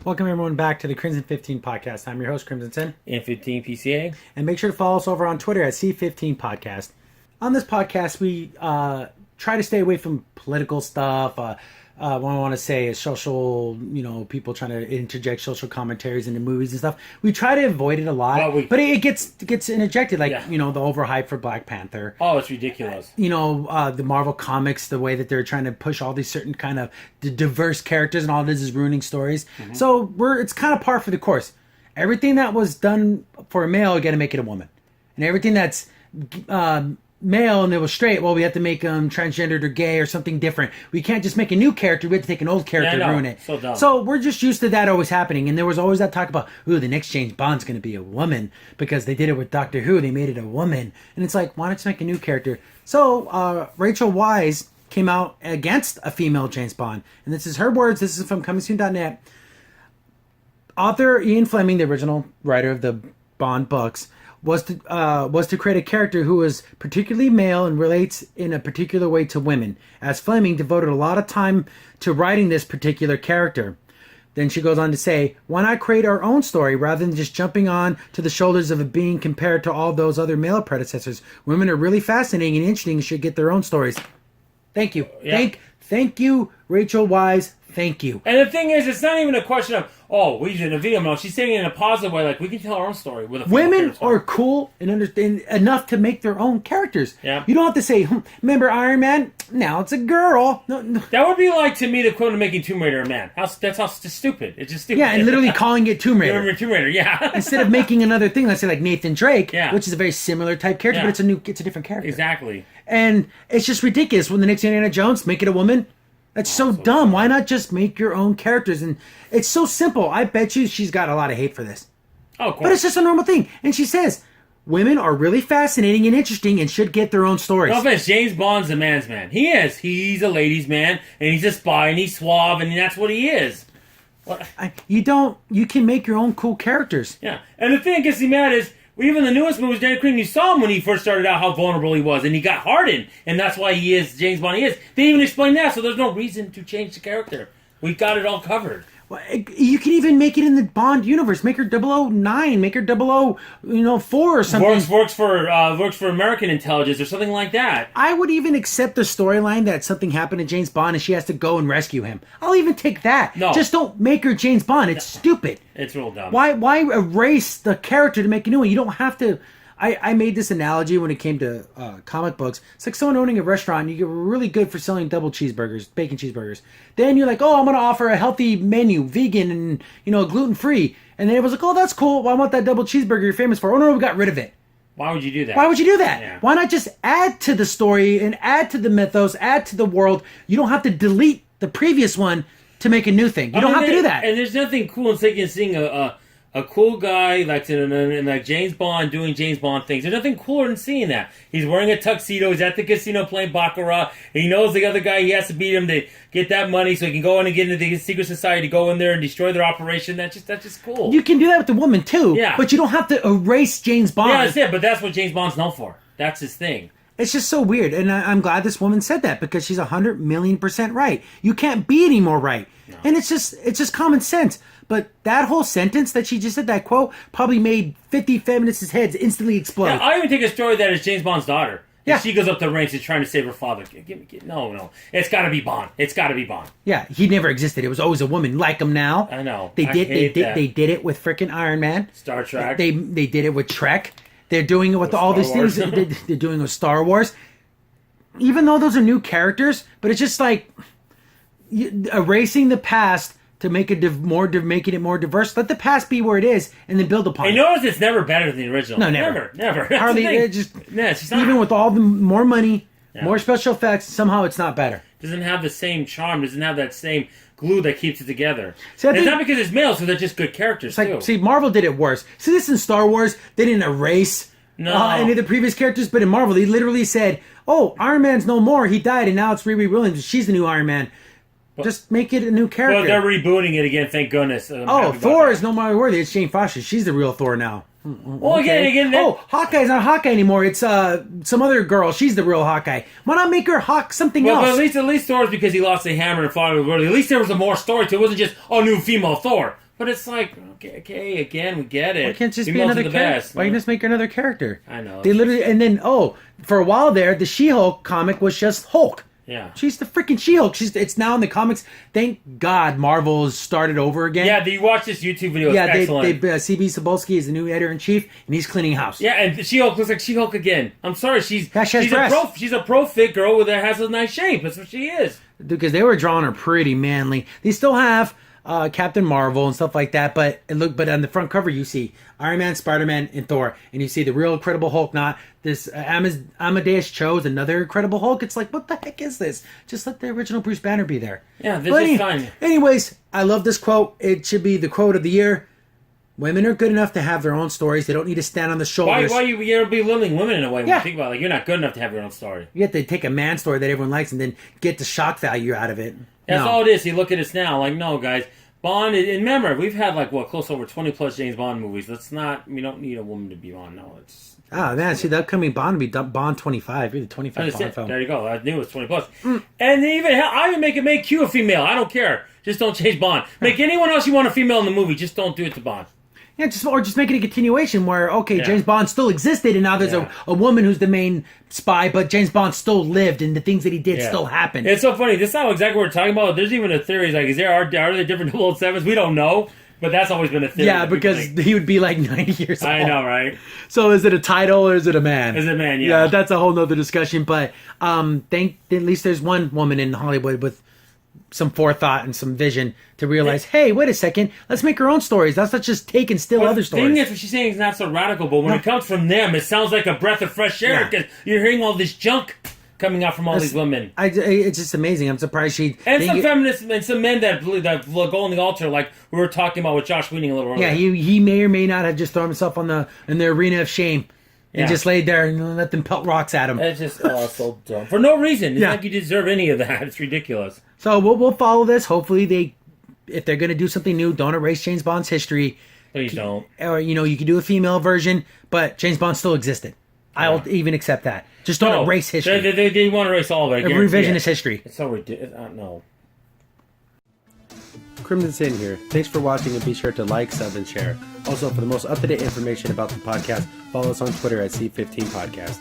Welcome everyone back to the Crimson 15 podcast. I'm your host, Crimson Sin. And 15 PCA. And make sure to follow us over on Twitter at C15 Podcast. On this podcast, we try to stay away from political stuff. What I want to say is social, people trying to interject social commentaries into movies and stuff. We try to avoid it a lot, but it gets interjected, the overhype for Black Panther. Oh, it's ridiculous. The Marvel comics, the way that they're trying to push all these certain kind of diverse characters, and all this is ruining stories. Mm-hmm. So it's kind of par for the course. Everything that was done for a male, you got to make it a woman, and everything that's male and it was straight, well, we have to make them transgendered or gay or something different. We can't just make a new character. We have to take an old character and ruin it. So dumb. So we're just used to that always happening. And there was always that talk about, the next James Bond's going to be a woman because they did it with Doctor Who. They made it a woman. And it's like, why not just make a new character? So Rachel Weisz came out against a female James Bond. And this is her words. This is from comingsoon.net. Author Ian Fleming, the original writer of the Bond books, was to create a character who was particularly male and relates in a particular way to women, as Fleming devoted a lot of time to writing this particular character. Then she goes on to say, why not create our own story rather than just jumping on to the shoulders of it being compared to all those other male predecessors? Women are really fascinating and interesting and should get their own stories. Thank you. Yeah. Thank you, Rachel Weisz. Thank you. And the thing is, it's not even a question of, we did a video. No, she's saying it in a positive way, we can tell our own story with a women are cool and understand enough to make their own characters. Yeah. You don't have to say, remember Iron Man? Now it's a girl. No. That would be like, to me, the equivalent of making Tomb Raider a man. That's how stupid. It's just stupid. Yeah, and literally calling it Tomb Raider. Tomb Raider, yeah. Instead of making another thing, let's say like Nathan Drake, yeah, which is a very similar type character, but it's a different character. Exactly. And it's just ridiculous. When the next Indiana Jones, make it a woman. That's so dumb. Why not just make your own characters? And it's so simple. I bet you she's got a lot of hate for this. Oh, of course. But it's just a normal thing. And she says, women are really fascinating and interesting and should get their own stories. No offense, James Bond's a man's man. He is. He's a ladies' man, and he's a spy, and he's suave, and that's what he is. You can make your own cool characters. Yeah. And the thing that gets me mad is, even the newest movies, Daniel Craig, you saw him when he first started out, how vulnerable he was, and he got hardened, and that's why he is James Bond he is. They even explain that, so there's no reason to change the character. We got it all covered. Well, you can even make it in the Bond universe. Make her 009, make her 004 or something. Works for American intelligence or something like that. I would even accept the storyline that something happened to James Bond and she has to go and rescue him. I'll even take that. No. Just don't make her James Bond. It's stupid. It's real dumb. Why erase the character to make a new one? You don't have to. I made this analogy when it came to comic books. It's like someone owning a restaurant. You're really good for selling double cheeseburgers, bacon cheeseburgers. Then you're like, I'm going to offer a healthy menu, vegan and gluten-free. And then everyone's like, that's cool. Well, I want that double cheeseburger you're famous for. Oh, no, we got rid of it. Why would you do that? Why would you do that? Yeah. Why not just add to the story and add to the mythos, add to the world? You don't have to delete the previous one to make a new thing. You don't have to do that. And there's nothing cool in seeing a cool guy like James Bond doing James Bond things. There's nothing cooler than seeing that. He's wearing a tuxedo. He's at the casino playing baccarat. And he knows the other guy. He has to beat him to get that money so he can go in and get into the secret society, go in there and destroy their operation. That's just cool. You can do that with the woman too. Yeah. But you don't have to erase James Bond. Yeah, that's it. But that's what James Bond's known for. That's his thing. It's just so weird. And I'm glad this woman said that because she's 100,000,000% right. You can't be any more right. No. And it's just common sense. But that whole sentence that she just said, that quote, probably made 50 feminists' heads instantly explode. Yeah, I even take a story that is James Bond's daughter. Yeah. She goes up the ranks and trying to save her father. No. It's got to be Bond. It's got to be Bond. Yeah, he never existed. It was always a woman like him now. I know. They did it with frickin' Iron Man. Star Trek. They did it with Trek. They're doing it with all these things. They're doing it with Star Wars. Even though those are new characters, but it's just like erasing the past to make it making it more diverse. Let the past be where it is, and then build upon it. I notice it's never better than the original. No, never. Hardly. Even with all the more money, more special effects, somehow it's not better. Doesn't have the same charm. Doesn't have that same glue that keeps it together. See, it's not because it's male, so they're just good characters too. See, Marvel did it worse. See, this in Star Wars, they didn't erase any of the previous characters, but in Marvel, they literally said, Iron Man's no more. He died, and now it's Riri Williams. She's the new Iron Man. Just make it a new character. Well, they're rebooting it again, thank goodness. Thor is no more worthy. It's Jane Foster. She's the real Thor now. Well, again. Hawkeye's not Hawkeye anymore. It's some other girl. She's the real Hawkeye. Why not make her something else? But at least Thor's because he lost the hammer and fought with Worthy. At least there was a more story to it. It wasn't just new female Thor. But it's like, okay, again, we get it. Why can't it just be Females another are the character? best. Why can't you just make her another character? I know. They literally, and then, for a while there, the She-Hulk comic was just Hulk. Yeah. She's the freaking She-Hulk. It's now in the comics. Thank God Marvel's started over again. Yeah, you watch this YouTube video. It's Yeah, excellent. CB Cebulski is the new editor-in-chief, and he's cleaning house. Yeah, and She-Hulk looks like She-Hulk again. I'm sorry, she's a pro fit girl that has a nice shape. That's what she is. Because they were drawing her pretty manly. They still have Captain Marvel and stuff like that, but on the front cover you see Iron Man, Spider-Man, and Thor, and you see the real Incredible Hulk. Not this Amadeus Cho's another Incredible Hulk. It's like, what the heck is this? Just let the original Bruce Banner be there. Yeah, this is fine. Anyways, I love this quote. It should be the quote of the year. Women are good enough to have their own stories. They don't need to stand on the shoulders. Why you belittling women in a way? When Yeah. you think about it, like, you're not good enough to have your own story. You have to take a man story that everyone likes and then get the shock value out of it. That's No. all it is. You look at us now, like, no, guys. Bond, and remember, we've had, like, close over 20 plus James Bond movies. We don't need a woman to be Bond. No, it's... Oh, man, see, the upcoming Bond would be Bond 25. You're the 25 Bond film. There you go. I knew it was 20 plus. And I even make Q a female. I don't care. Just don't change Bond. Make anyone else you want a female in the movie. Just don't do it to Bond. Yeah, just make it a continuation where, James Bond still existed, and now there's a woman who's the main spy, but James Bond still lived, and the things that he did still happened. It's so funny. This is not exactly what we're talking about. There's even a theory, like, are there different 007s? We don't know, but that's always been a theory. Yeah, because he would be like 90 years old. I know, right? So is it a title or is it a man? Is it a man, yeah. Yeah, that's a whole nother discussion, but at least there's one woman in Hollywood with some forethought and some vision to realize, hey, wait a second, let's make our own stories. Let's not just take and steal other stories. The thing is, what she's saying is not so radical, but when it comes from them, it sounds like a breath of fresh air because you're hearing all this junk coming out from all these women. It's just amazing. I'm surprised and some feminists and some men that go on the altar, like we were talking about with Josh Whedon a little earlier. Yeah, he may or may not have just thrown himself in the arena of shame. And just laid there and let them pelt rocks at him. It's just so dumb. For no reason. It's like you deserve any of that. It's ridiculous. So we'll follow this. Hopefully if they're going to do something new, don't erase James Bond's history. Please don't. Or, you could do a female version, but James Bond still existed. I'll even accept that. Just don't erase history. They want to erase all of it. Revisionist history. It's so ridiculous. No. Crimson Sin here. Thanks for watching, and be sure to like, sub, and share. Also, for the most up-to-date information about the podcast, follow us on Twitter at C15 Podcast.